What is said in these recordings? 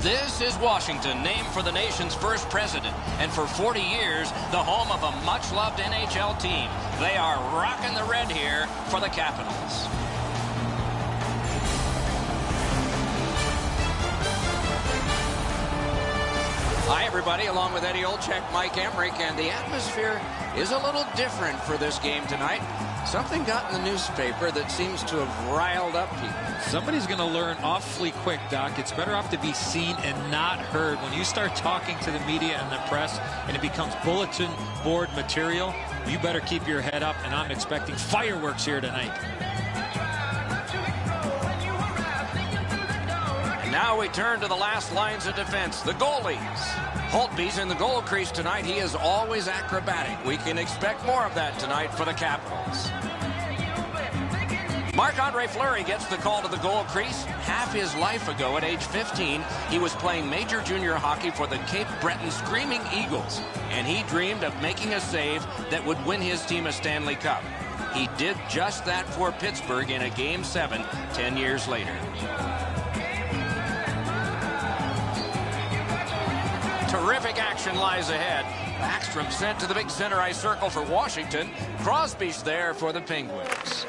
This is Washington, named for the nation's first president, and for 40 years, the home of a much-loved NHL team. They are rocking the red here for the Capitals. Hi, everybody. Along with Eddie Olczyk, Mike Emrick, and the atmosphere is a little different for this game tonight. Something got in the newspaper that seems to have riled up people. Somebody's going to learn awfully quick, Doc. It's better off to be seen and not heard. When you start talking to the media and the press and it becomes bulletin board material, you better keep your head up, and I'm expecting fireworks here tonight. Now we turn to the last lines of defense, the goalies. Holtby's in the goal crease tonight. He is always acrobatic. We can expect more of that tonight for the Capitals. Marc-Andre Fleury gets the call to the goal crease. Half his life ago, at age 15, he was playing major junior hockey for the Cape Breton Screaming Eagles, and he dreamed of making a save that would win his team a Stanley Cup. He did just that for Pittsburgh in a Game 7 10 years later. Terrific action lies ahead. Backstrom sent to the big center ice circle for Washington. Crosby's there for the Penguins.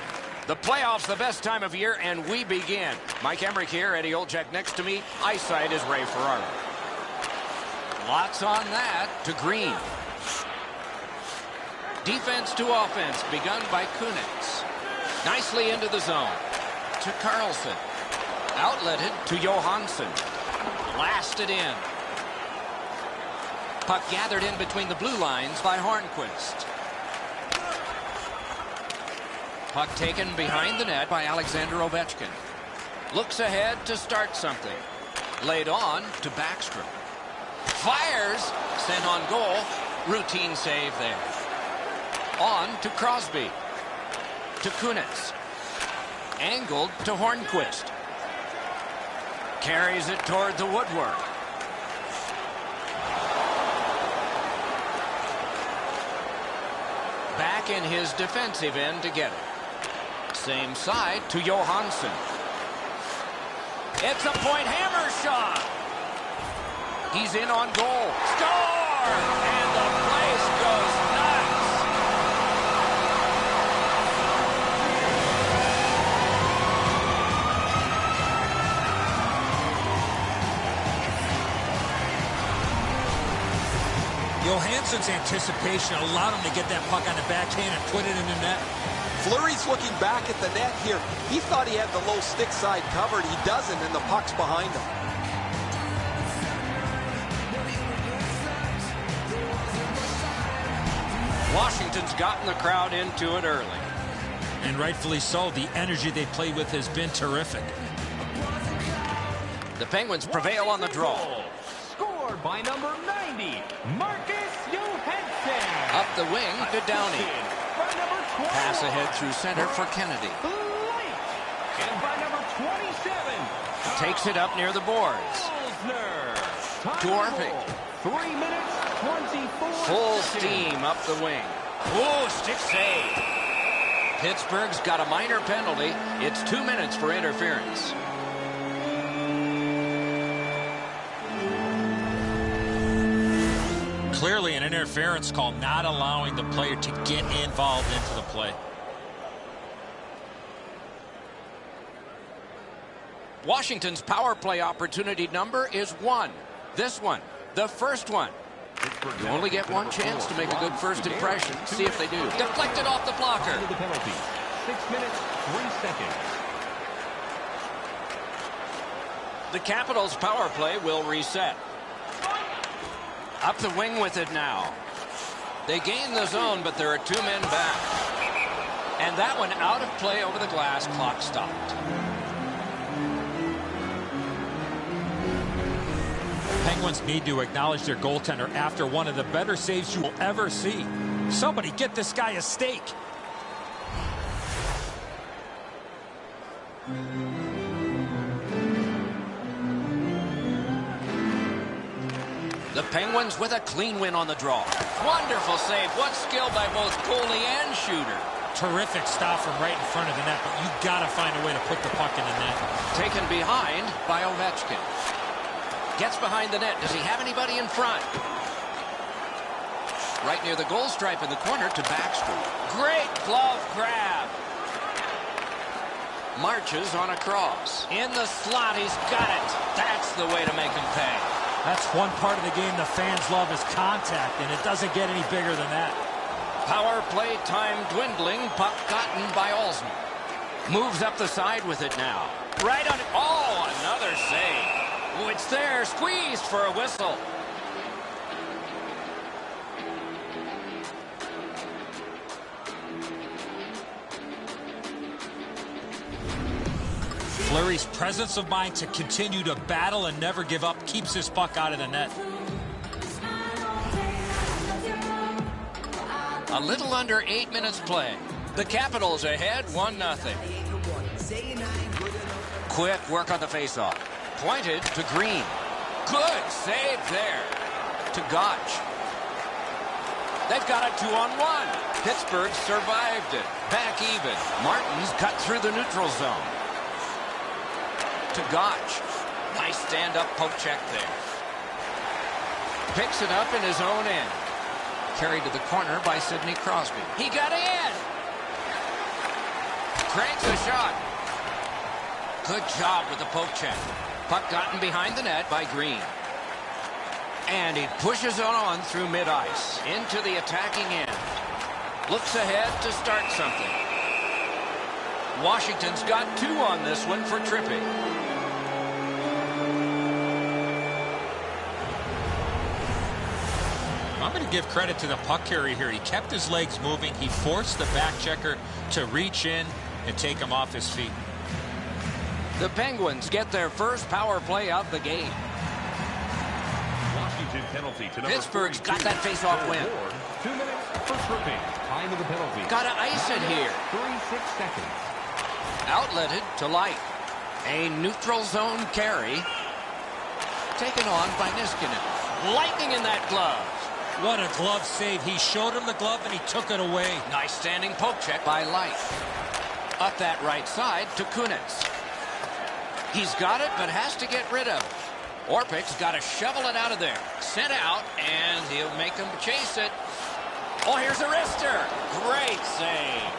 The playoffs, the best time of year, and we begin. Mike Emrick here, Eddie Olczyk next to me. Eyesight is Ray Ferraro. Lots on that to Green. Defense to offense, begun by Kunitz. Nicely into the zone. To Carlson. Outletted to Johansson. Blasted in. Puck gathered in between the blue lines by Hornquist. Puck taken behind the net by Alexander Ovechkin. Looks ahead to start something. Laid on to Backstrom. Fires. Sent on goal. Routine save there. On to Crosby. To Kunitz. Angled to Hornquist. Carries it toward the woodwork. Back in his defensive end to get it. Same side to Johansson. It's a point hammer shot. He's in on goal. Score! And the place goes nuts. Johansson's anticipation allowed him to get that puck on the backhand and put it in the net. Fleury's looking back at the net here. He thought he had the low stick side covered. He doesn't, and the puck's behind him. Washington's gotten the crowd into it early. And rightfully so. The energy they play with has been terrific. The Penguins prevail on the draw. Scored by number 90, Marcus Johansson. Up the wing to Downey. Pass ahead through center for Kennedy. And by number 27. Takes it up near the boards. To Orpik. 3 minutes, 24 Full seconds. steam up the wing. Oh, stick save. Pittsburgh's got a minor penalty. It's 2 minutes for interference. Clearly an interference call, not allowing the player to get involved into the play. Washington's power play opportunity number is 1. This one, the first one. You only get one chance to make a good first impression. See if they do. Deflected off the blocker. The penalty. 6 minutes, 3 seconds. The Capitals' power play will reset. Up the wing with it now. They gain the zone, but there are 2 men back. And that one out of play over the glass. Clock stopped. Penguins need to acknowledge their goaltender after one of the better saves you will ever see. Somebody get this guy a steak. The Penguins with a clean win on the draw. Wonderful save. What skill by both goalie and shooter. Terrific stop from right in front of the net, but you got to find a way to put the puck in the net. Taken behind by Ovechkin. Gets behind the net. Does he have anybody in front? Right near the goal stripe in the corner to Backstrom. Great glove grab. Marches on a cross. In the slot, he's got it. That's the way to make him pay. That's one part of the game the fans love is contact, and it doesn't get any bigger than that. Power play time dwindling. Puck gotten by Olsen. Moves up the side with it now. Right on it. Oh, another save. Oh, it's there. Squeezed for a whistle. Fleury's presence of mind to continue to battle and never give up keeps his puck out of the net. A little under 8 minutes play. The Capitals ahead 1-0. Quick work on the faceoff. Pointed to Green. Good save there. To Gotch. They've got a 2-on-1. Pittsburgh survived it. Back even. Martin's cut through the neutral zone. To Gotch. Nice stand-up poke check there. Picks it up in his own end. Carried to the corner by Sidney Crosby. He got in! Cranks a shot. Good job with the poke check. Puck gotten behind the net by Green. And he pushes it on through mid-ice. Into the attacking end. Looks ahead to start something. Washington's got 2 on this one for tripping. I'm going to give credit to the puck carrier here. He kept his legs moving. He forced the back checker to reach in and take him off his feet. The Penguins get their first power play out the game. Washington penalty to number Pittsburgh's 42. got that face-off win. 2 minutes for tripping. Time of the penalty. Got to ice it here. 36 seconds. Outletted to Light. A neutral zone carry. Taken on by Niskanen. Lightning in that glove. What a glove save. He showed him the glove and he took it away. Nice standing poke check by Light. Up that right side to Kunitz. He's got it, but has to get rid of it. Orpik's got to shovel it out of there. Sent out, and he'll make them chase it. Oh, here's a wrister. Great save.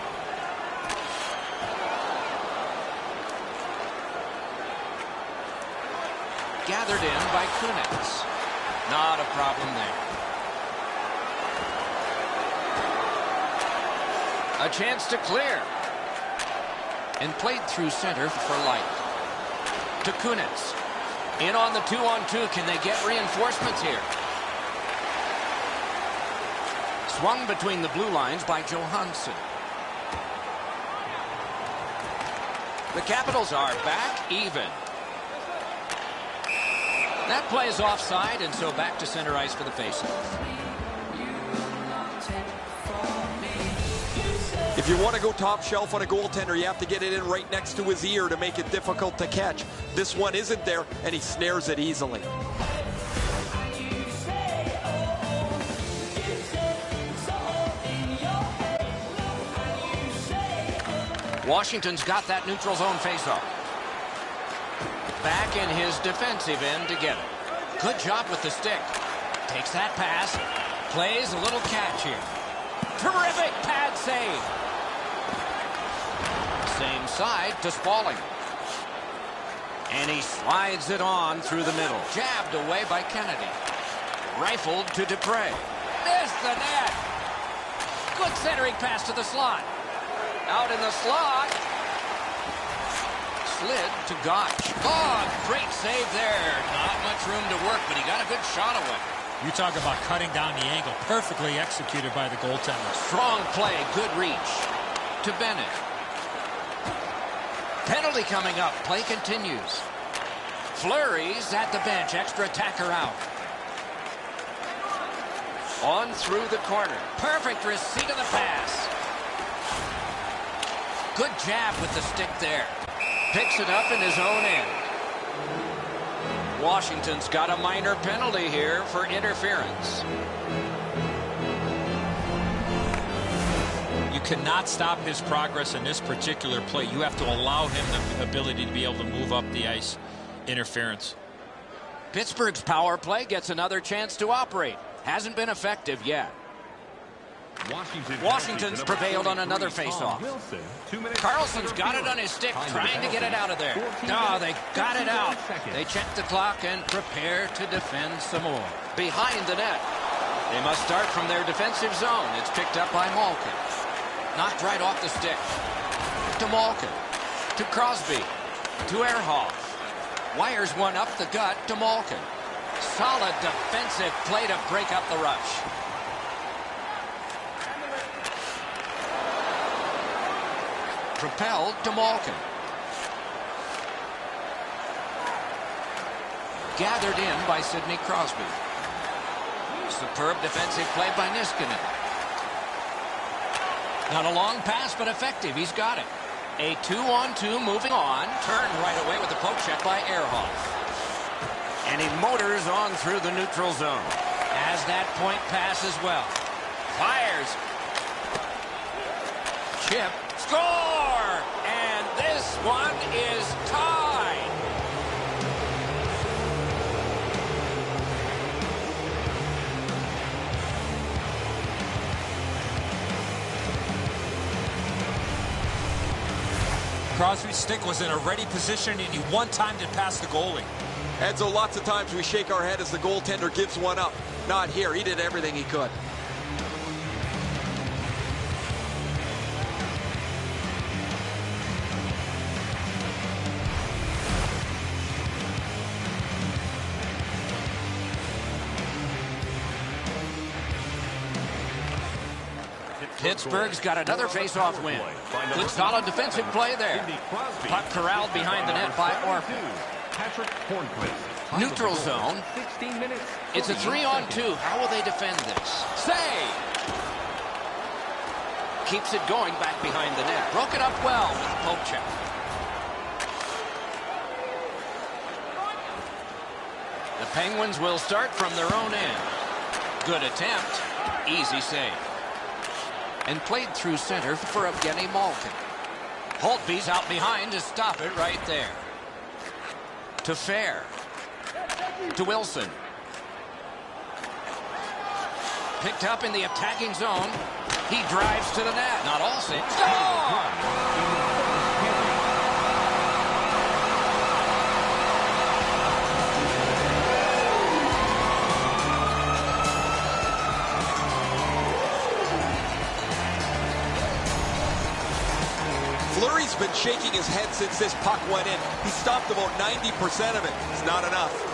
Gathered in by Kunitz. Not a problem there. A chance to clear. And played through center for Light. To Kunitz. In on the 2-on-2. Can they get reinforcements here? Swung between the blue lines by Johansson. The Capitals are back even. That play is offside, and so back to center ice for the faceoff. If you want to go top shelf on a goaltender, you have to get it in right next to his ear to make it difficult to catch. This one isn't there, and he snares it easily. Washington's got that neutral zone faceoff. Back in his defensive end to get it. Good job with the stick. Takes that pass. Plays a little catch here. Terrific pad save. Same side to Spaulding. And he slides it on through the middle. Jabbed away by Kennedy. Rifled to Dupre. Missed the net. Good centering pass to the slot. Out in the slot. Slid to Gotch. Oh, great save there. Not much room to work, but he got a good shot away. You talk about cutting down the angle. Perfectly executed by the goaltender. Strong play. Good reach. To Bennett. Penalty coming up. Play continues. Fleury's at the bench. Extra attacker out. On through the corner. Perfect receipt of the pass. Good jab with the stick there. Picks it up in his own end. Washington's got a minor penalty here for interference. You cannot stop his progress in this particular play. You have to allow him the ability to be able to move up the ice. Interference. Pittsburgh's power play gets another chance to operate. Hasn't been effective yet. Washington's prevailed on another faceoff. Carlson's got it on his stick, trying to get it out of there. No, they got it out. They check the clock and prepare to defend some more. Behind the net. They must start from their defensive zone. It's picked up by Malkin. Knocked right off the stick. To Malkin. To Crosby. To Ehrhoff. Wires one up the gut to Malkin. Solid defensive play to break up the rush. Propelled to Malkin. Gathered in by Sidney Crosby. Superb defensive play by Niskanen. Not a long pass, but effective. He's got it. A 2-on-2 moving on. Turned right away with the poke check by Ehrhoff. And he motors on through the neutral zone. Has that point pass as well. Fires. Chip. Score! And this one is tied. Crosby's stick was in a ready position, and he one-timed it past the goalie. Edzo, lots of times we shake our head as the goaltender gives one up. Not here. He did everything he could. Pittsburgh's got another face-off win. Good solid defensive play there. Puck corralled behind the net by Orphan. Neutral zone. It's a 3-on-2. How will they defend this? Save! Keeps it going back behind the net. Broke it up well with the poke check. The Penguins will start from their own end. Good attempt. Easy save. And played through center for Evgeny Malkin. Holtby's out behind to stop it right there. To Fair. To Wilson. Picked up in the attacking zone. He drives to the net. Not all six. Score! Fleury's been shaking his head since this puck went in. He stopped about 90% of it. It's not enough.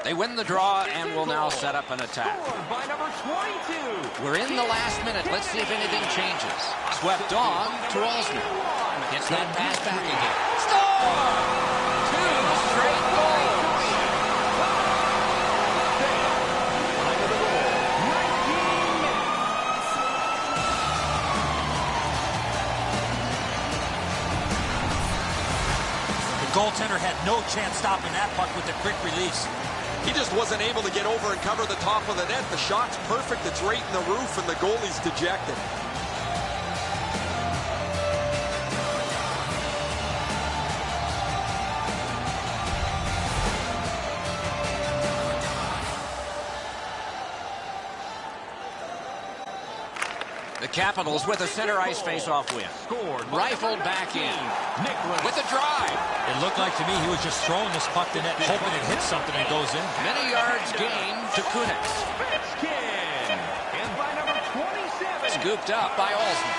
They win the draw and will now set up an attack. By number 22. We're in the last minute. Let's see if anything changes. Swept on to Olsner. Gets that pass back again. Score! 2 straight goals. The goaltender had no chance stopping that puck with the quick release. He just wasn't able to get over and cover the top of the net. The shot's perfect. It's right in the roof, and the goalie's dejected. The Capitals with a center ice face-off win. Rifled back in. With a drive. It looked like to me he was just throwing this puck to net, hoping it hits something and goes in. Many yards gained to Kunitz. And by number 27. Scooped up by Olsner.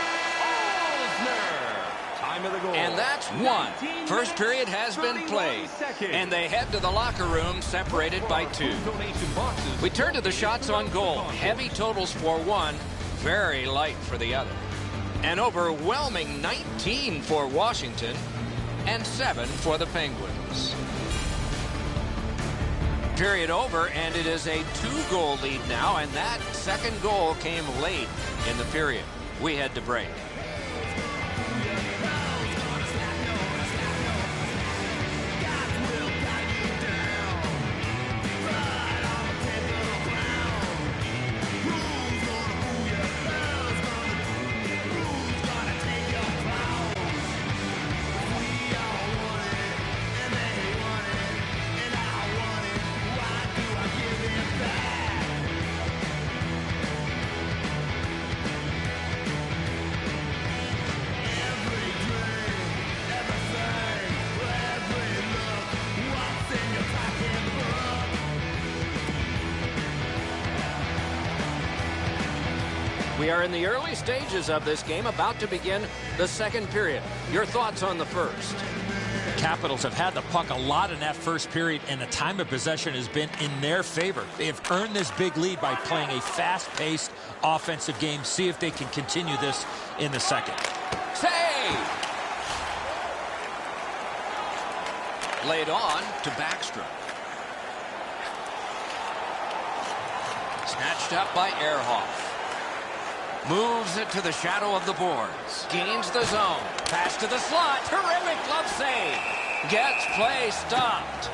Time of the goal. And that's one. First period has been played. And they head to the locker room separated by 2. We turn to the shots on goal. Heavy totals for one. Very light for the other. An overwhelming 19 for Washington and 7 for the Penguins. Period over, and it is a 2-goal lead now, and that second goal came late in the period. We head to break. We are in the early stages of this game, about to begin the second period. Your thoughts on the first? Capitals have had the puck a lot in that first period, and the time of possession has been in their favor. They have earned this big lead by playing a fast-paced offensive game. See if they can continue this in the second. Save! Laid on to Backstrom. Snatched up by Ehrhoff. Moves it to the shadow of the boards. Gains the zone. Pass to the slot. Terrific glove save. Gets play stopped.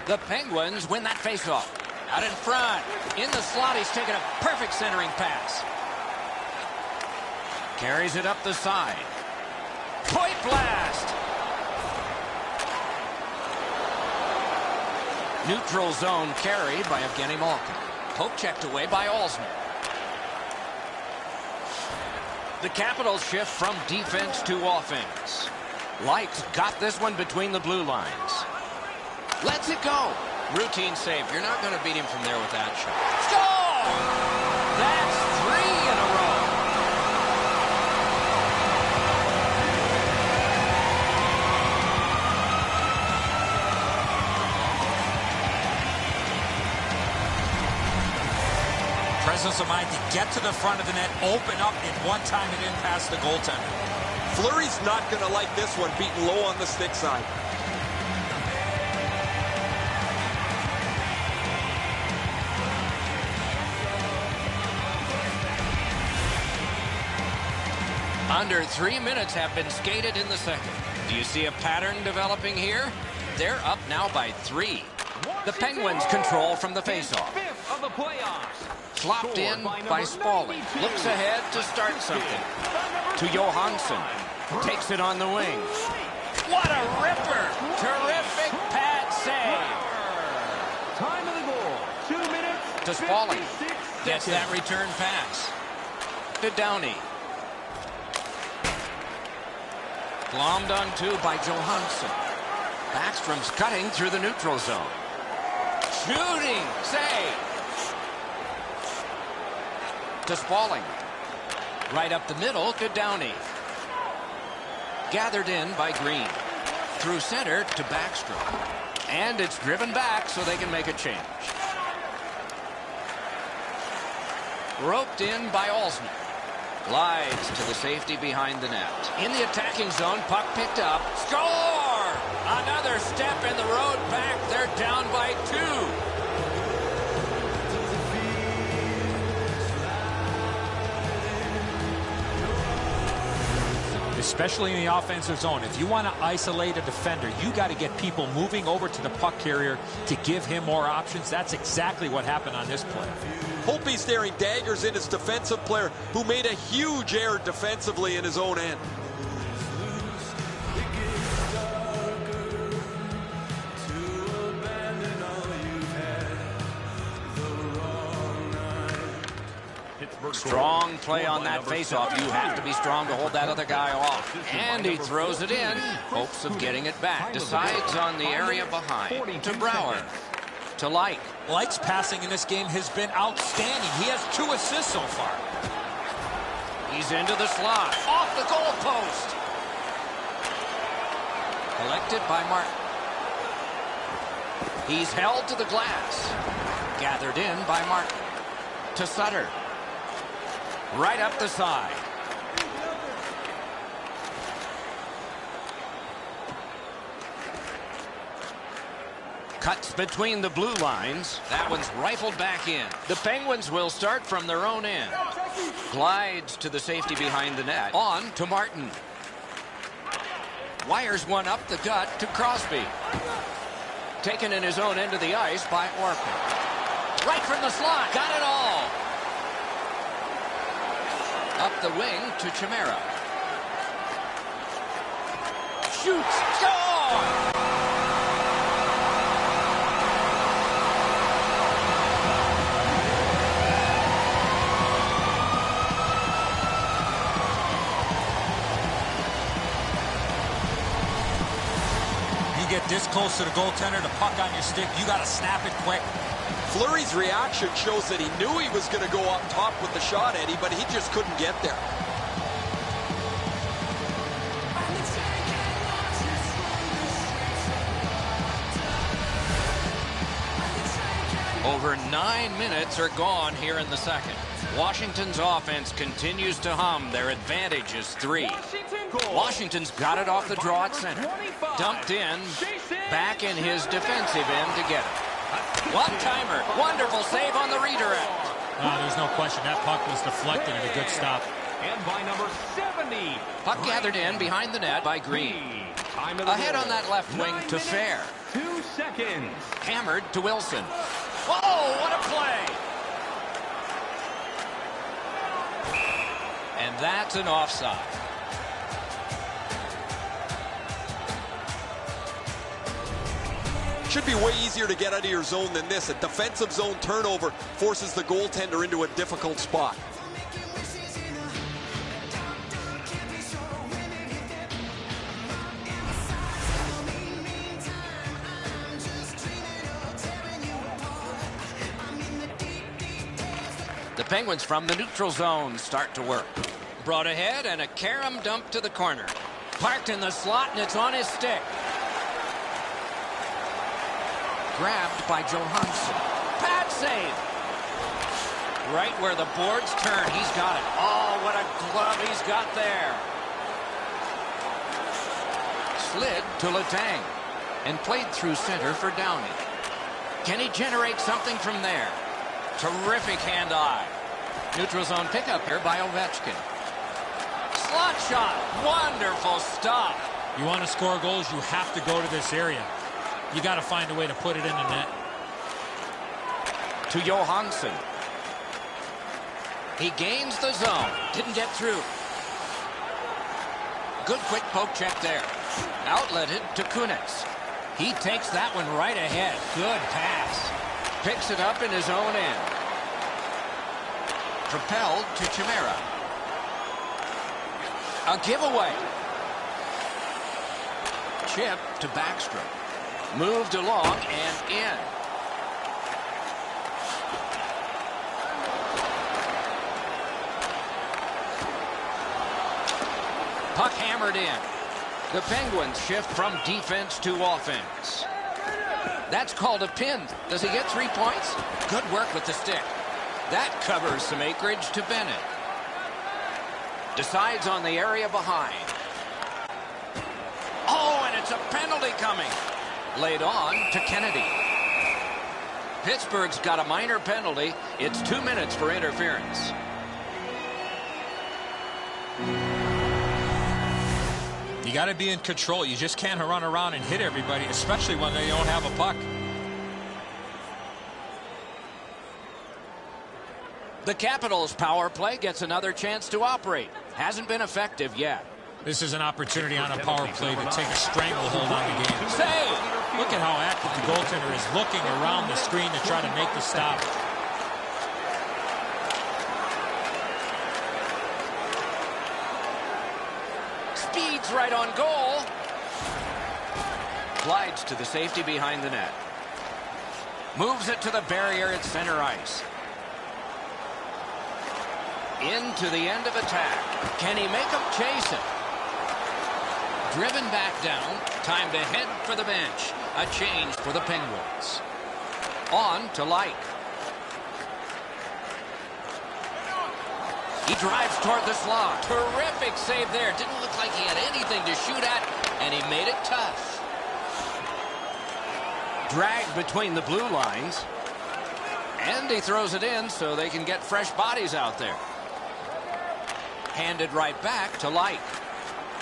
The Penguins win that faceoff. Out in front. In the slot, he's taken a perfect centering pass. Carries it up the side. Point blast. Neutral zone carried by Evgeny Malkin. Poke checked away by Alsner. The Capitals shift from defense to offense. Lights got this one between the blue lines. Lets it go. Routine save. You're not going to beat him from there with that shot. Score! That's 3 in a row. Presence of mind to get to the front of the net, open up, and one time it in past the goaltender. Fleury's not going to like this one, beaten low on the stick side. Under 3 minutes have been skated in the second. Do you see a pattern developing here? They're up now by 3. The Penguins control from the faceoff. Flopped in by Spaulding. Looks ahead to start something. To Johansson. Takes it on the wing. What a ripper! Terrific pad save. Time of the goal. 2 minutes. To Spaulding. 56 Gets that return pass. To Downey. Glommed on two by Johansson. Backstrom's cutting through the neutral zone. Shooting save. To Spaulding. Right up the middle to Downey. Gathered in by Green. Through center to Backstrom. And it's driven back so they can make a change. Roped in by Alsner. Glides to the safety behind the net. In the attacking zone, puck picked up. Score! Another step in the road back. They're down by 2. Especially in the offensive zone. If you want to isolate a defender, you got to get people moving over to the puck carrier to give him more options. That's exactly what happened on this play. Holtby's staring daggers in his defensive player, who made a huge error defensively in his own end. Strong play on that faceoff. You have to be strong to hold that other guy off. And he throws it in. Hopes of getting it back. Decides on the area behind. To Brouwer. To Light. Light's passing in this game has been outstanding. He has 2 assists so far. He's into the slot. Off the goal post. Collected by Martin. He's held to the glass. Gathered in by Martin. To Sutter. Right up the side. Cuts between the blue lines. That one's rifled back in. The Penguins will start from their own end. Glides to the safety behind the net. On to Martin. Wires one up the gut to Crosby. Taken in his own end of the ice by Orpik. Right from the slot. Got it all. Up the wing to Chimera. Shoots. Score! this close to the goaltender, the puck on your stick, you got to snap it quick. Fleury's reaction shows that he knew he was going to go up top with the shot, Eddie, but he just couldn't get there. Over 9 minutes are gone here in the second. Washington's offense continues to hum. Their advantage is 3. Washington's got it off the draw at center. Dumped in, back in his defensive end to get it. One-timer. Wonderful save on the redirect. There's no question that puck was deflected and a good stop. And by number 70. Puck gathered in behind the net by Green. Ahead on that left wing to Fair. 2 seconds. Hammered to Wilson. Oh, what a play! And that's an offside. Should be way easier to get out of your zone than this. A defensive zone turnover forces the goaltender into a difficult spot. The Penguins from the neutral zone start to work. Brought ahead and a carom dump to the corner. Parked in the slot and it's on his stick. Grabbed by Johansson. Pad save. Right where the boards turn. He's got it. Oh, what a glove he's got there. Slid to Letang and played through center for Downey. Can he generate something from there? Terrific hand-eye. Neutral zone pickup here by Ovechkin. Slot shot. Wonderful stop. You want to score goals, you have to go to this area. You got to find a way to put it in the net. To Johansson. He gains the zone. Didn't get through. Good quick poke check there. Outletted to Kunitz. He takes that one right ahead. Good pass. Picks it up in his own end. Propelled to Chimera. A giveaway. Chip to Backstrom. Moved along and in. Puck hammered in. The Penguins shift from defense to offense. That's called a pin. Does he get 3 points? Good work with the stick. That covers some acreage to Bennett. Decides on the area behind. Oh, and it's a penalty coming. Laid on to Kennedy. Pittsburgh's got a minor penalty. It's 2 minutes for interference. You got to be in control. You just can't run around and hit everybody, especially when they don't have a puck. The Capitals' power play gets another chance to operate. Hasn't been effective yet. This is an opportunity on a power play to take a stranglehold on the game. Save! Look at how active the goaltender is looking around the screen to try to make the stop. Speeds right on goal. Glides to the safety behind the net. Moves it to the barrier at center ice. Into the end of attack. Can he make him chase it? Driven back down. Time to head for the bench. A change for the Penguins. On to Light. He drives toward the slot. Terrific save there. Didn't look like he had anything to shoot at, and he made it tough. Dragged between the blue lines. And he throws it in so they can get fresh bodies out there. Handed right back to Light.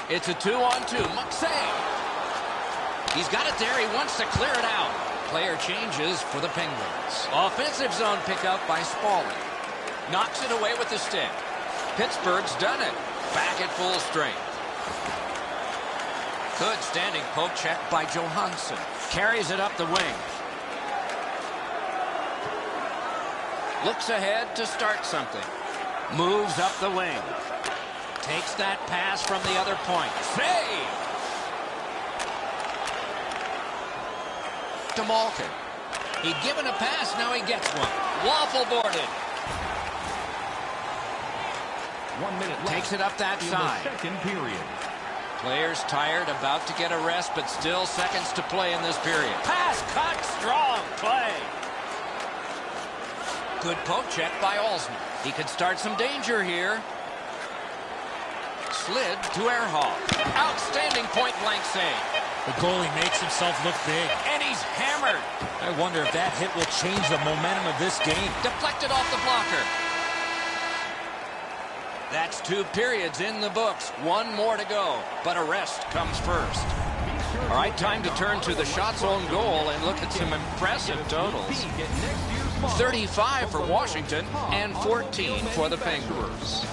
It's a 2-on-2. Save. He's got it there. He wants to clear it out. Player changes for the Penguins. Offensive zone pickup by Spaulding. Knocks it away with the stick. Pittsburgh's done it. Back at full strength. Good standing poke check by Johansson. Carries it up the wing. Looks ahead to start something. Moves up the wing. Takes that pass from the other point. Save! to Malkin. He'd given a pass, now he gets one. Waffle boarded. 1 minute left. Takes it up that in side. the second period. Players tired, about to get a rest, but still seconds to play in this period. Pass cut, strong play. Good poke check by Olsen. He could start some danger here. Slid to Ehrhoff. Outstanding point-blank save. The goalie makes himself look big. And he's hammered. I wonder if that hit will change the momentum of this game. Deflected off the blocker. That's 2 periods in the books. 1 more to go, but a rest comes first. All right, time to turn to the shots on goal and look at some impressive totals. 35 for Washington and 14 for the Penguins.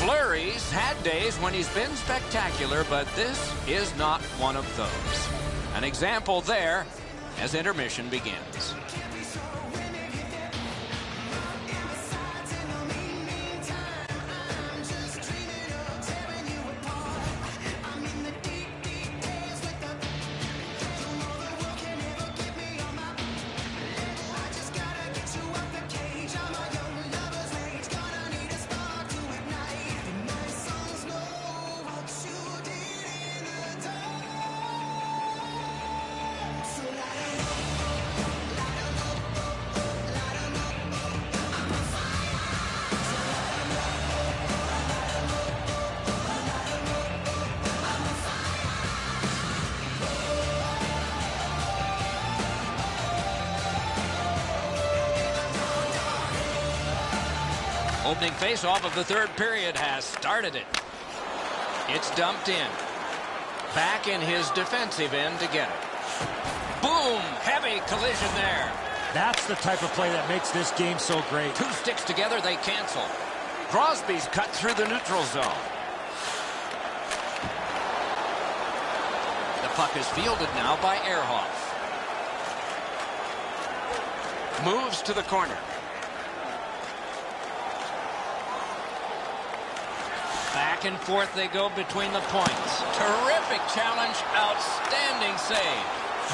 Fleury's had days when he's been spectacular, but this is not one of those. An example there as intermission begins. Opening face-off of the third period has started it. It's dumped in. Back in his defensive end to get it. Boom! Heavy collision there. That's the type of play that makes this game so great. 2 sticks together, they cancel. Crosby's cut through the neutral zone. The puck is fielded now by Ehrhoff. Moves to the corner. Back and forth they go between the points. Terrific challenge, outstanding save.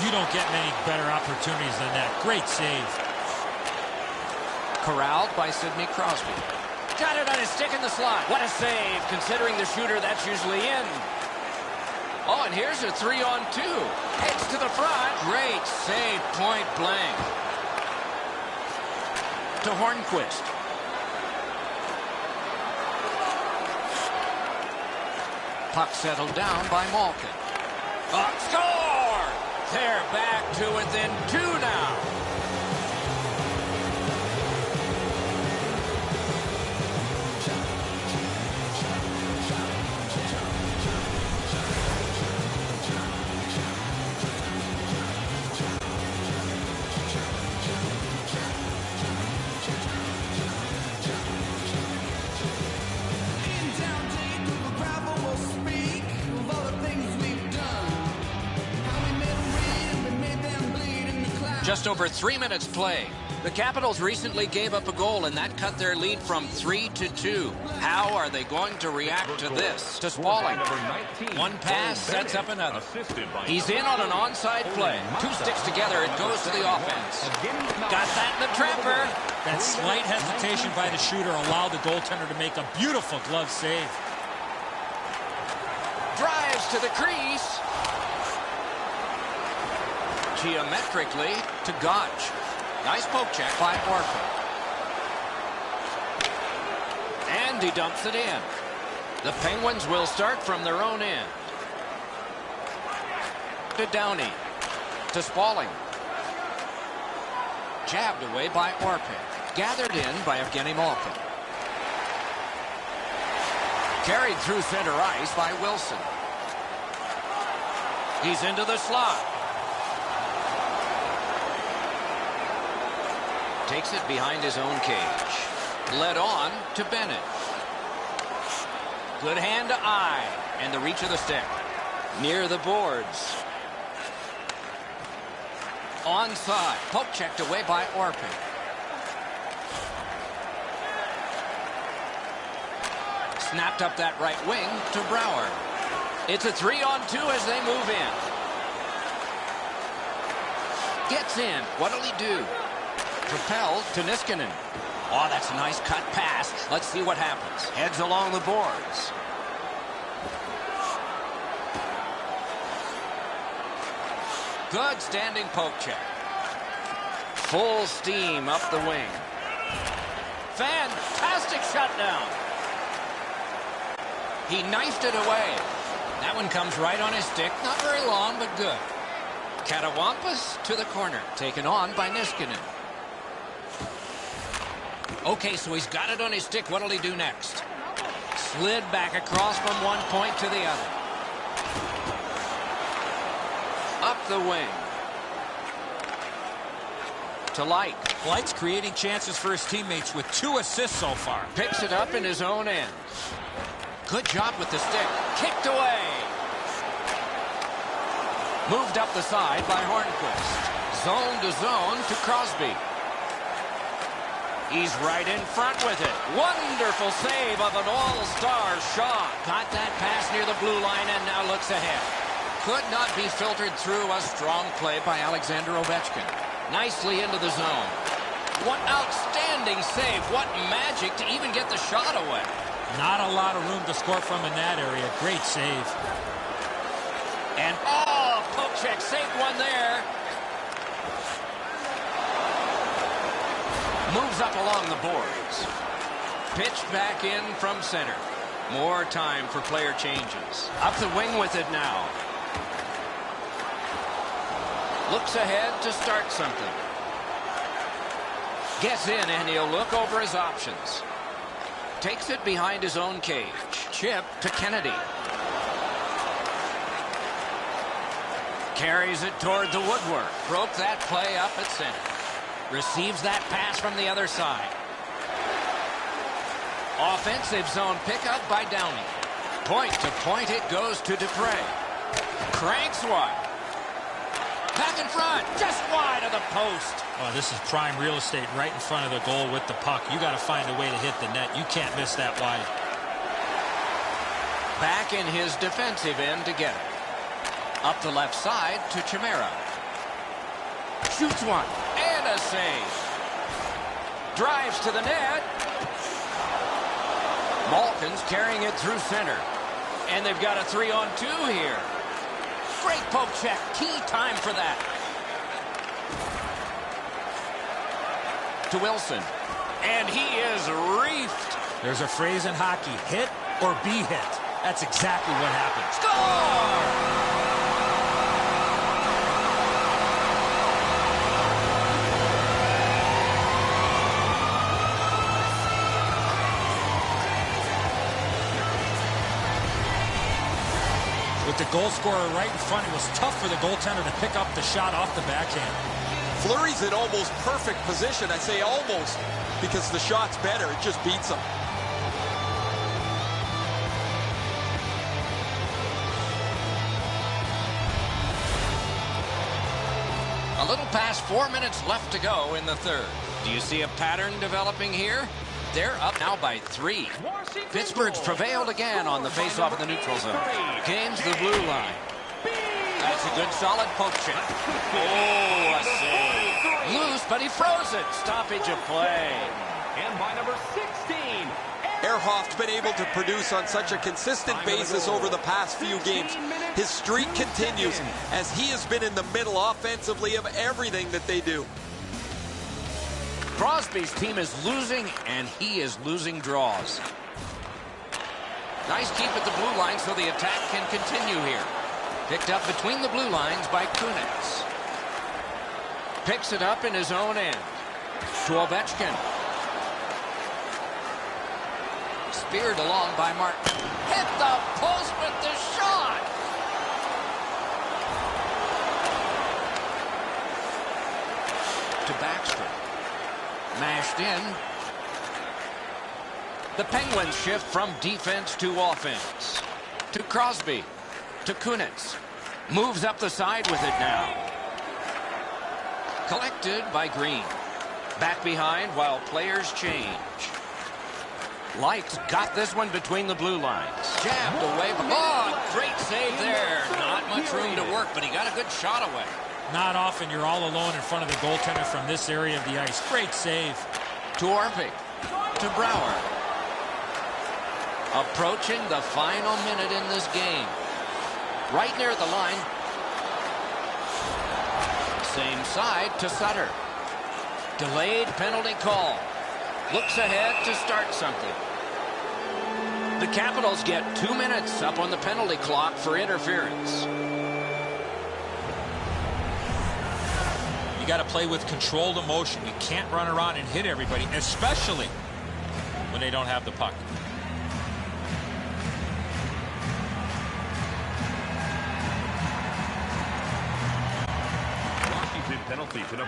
You don't get many better opportunities than that. Great save. Corralled by Sidney Crosby. Got it on his stick in the slot. What a save, considering the shooter that's usually in. Oh, and here's a 3-on-2. Heads to the front. Great save, point blank. To Hornquist. Puck settled down by Malkin. Score! They're back to within 2 now. Just over 3 minutes play. The Capitals recently gave up a goal, and that cut their lead from 3 to 2. How are they going to react to this? To Spaulding. 1 pass sets up another. He's in on an onside play. 2 sticks together, it goes to the offense. Got that in the trapper. That slight hesitation by the shooter allowed the goaltender to make a beautiful glove save. Drives to the crease. Geometrically to Gotch. Nice poke check by Orphan. And he dumps it in. The Penguins will start from their own end. To Downey. To Spaulding. Jabbed away by Orphan. Gathered in by Evgeny Malkin. Carried through center ice by Wilson. He's into the slot. Takes it behind his own cage. Led on to Bennett. Good hand to eye. And the reach of the stick. Near the boards. Onside. Poke checked away by Orpin. Snapped up that right wing to Brouwer. It's a 3-on-2 as they move in. Gets in. What'll he do? Propelled to Niskanen. Oh, that's a nice cut pass. Let's see what happens. Heads along the boards. Good standing poke check. Full steam up the wing. Fantastic shutdown. He knifed it away. That one comes right on his stick. Not very long, but good. Katawampus to the corner. Taken on by Niskanen. Okay, so he's got it on his stick. What'll he do next? Slid back across from one point to the other. Up the wing. To Light. Light's creating chances for his teammates with 2 assists so far. Picks it up in his own end. Good job with the stick. Kicked away. Moved up the side by Hornquist. Zone to zone to Crosby. He's right in front with it. Wonderful save of an all-star shot. Got that pass near the blue line and now looks ahead. Could not be filtered through. A strong play by Alexander Ovechkin. Nicely into the zone. What outstanding save. What magic to even get the shot away. Not a lot of room to score from in that area. Great save. And poke check. Saved one there. Moves up along the boards. Pitched back in from center. More time for player changes. Up the wing with it now. Looks ahead to start something. Gets in and he'll look over his options. Takes it behind his own cage. Chip to Kennedy. Carries it toward the woodwork. Broke that play up at center. Receives that pass from the other side. Offensive zone pickup by Downey. Point to point it goes to Dupre. Cranks wide. Back in front. Just wide of the post. Oh, this is prime real estate right in front of the goal with the puck. You got to find a way to hit the net. You can't miss that wide. Back in his defensive end to get it. Up the left side to Chimera. Shoots one. And a save. Drives to the net. Malkin's carrying it through center. And they've got a 3-on-2 here. Great poke check. Key time for that. To Wilson. And he is reefed. There's a phrase in hockey, hit or be hit. That's exactly what happened. Score! With the goal scorer right in front, it was tough for the goaltender to pick up the shot off the backhand. Fleury's in almost perfect position. I say almost because the shot's better. It just beats him. A little past 4 minutes left to go in the third. Do you see a pattern developing here? They're up now by 3. Pittsburgh's prevailed again on the faceoff in the neutral zone. Gains the blue line. That's a good solid poke check. Oh, a save. Loose, but he froze it. Stoppage of play. And by number 16. Ehrhoff's been able to produce on such a consistent basis over the past few games. His streak continues as he has been in the middle offensively of everything that they do. Crosby's team is losing, and he is losing draws. Nice keep at the blue line so the attack can continue here. Picked up between the blue lines by Kunitz. Picks it up in his own end. To Ovechkin. Speared along by Martin. Hit the post with the shot! To Backstrom. Mashed in. The Penguins shift from defense to offense. To Crosby. To Kunitz. Moves up the side with it now. Collected by Green. Back behind while players change. Light's got this one between the blue lines. Jabbed away. Oh, great save there. Not much room to work, but he got a good shot away. Not often you're all alone in front of the goaltender from this area of the ice. Great save. To Orpik. To Brouwer. Approaching the final minute in this game. Right near the line. Same side to Sutter. Delayed penalty call. Looks ahead to start something. The Capitals get 2 minutes up on the penalty clock for interference. You got to play with controlled emotion. You can't run around and hit everybody, especially when they don't have the puck.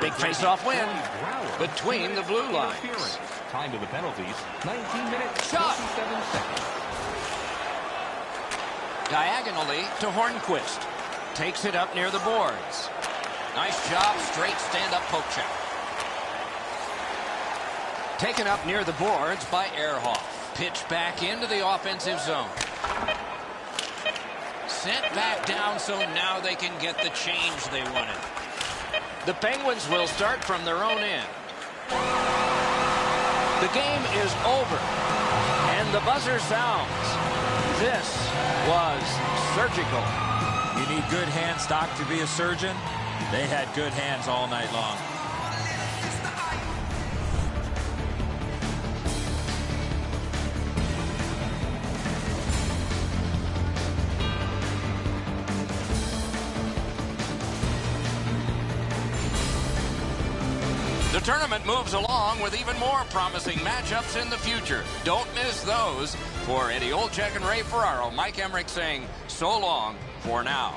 Big face-off win between the blue lines. Time to the penalties, 19 minutes, Shot. 27 seconds. Diagonally to Hornquist. Takes it up near the boards. Nice job, straight stand-up poke check. Taken up near the boards by Ehrhoff. Pitch back into the offensive zone. Sent back down so now they can get the change they wanted. The Penguins will start from their own end. The game is over, and the buzzer sounds. This was surgical. You need good hands, Doc, to be a surgeon. They had good hands all night long. The tournament moves along with even more promising matchups in the future. Don't miss those. For Eddie Olczyk and Ray Ferraro, Mike Emmerich saying so long for now.